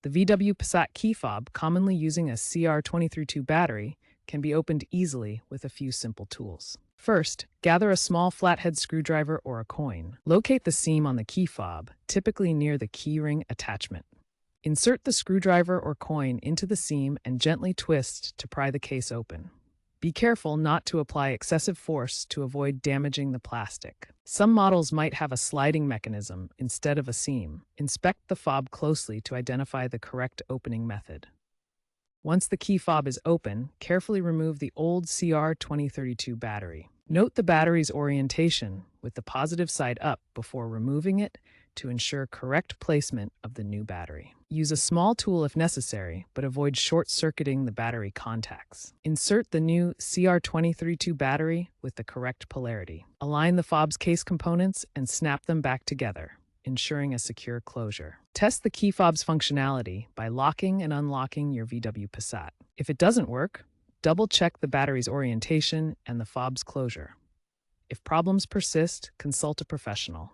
The VW Passat key fob, commonly using a CR232 battery, can be opened easily with a few simple tools. First, gather a small flathead screwdriver or a coin. Locate the seam on the key fob, typically near the keyring attachment. Insert the screwdriver or coin into the seam and gently twist to pry the case open. Be careful not to apply excessive force to avoid damaging the plastic. Some models might have a sliding mechanism instead of a seam. Inspect the fob closely to identify the correct opening method. Once the key fob is open, carefully remove the old CR2032 battery. Note the battery's orientation with the positive side up before removing it to ensure correct placement of the new battery. Use a small tool if necessary, but avoid short-circuiting the battery contacts. Insert the new CR2032 battery with the correct polarity. Align the fob's case components and snap them back together, ensuring a secure closure. Test the key fob's functionality by locking and unlocking your VW Passat. If it doesn't work, double-check the battery's orientation and the fob's closure. If problems persist, consult a professional.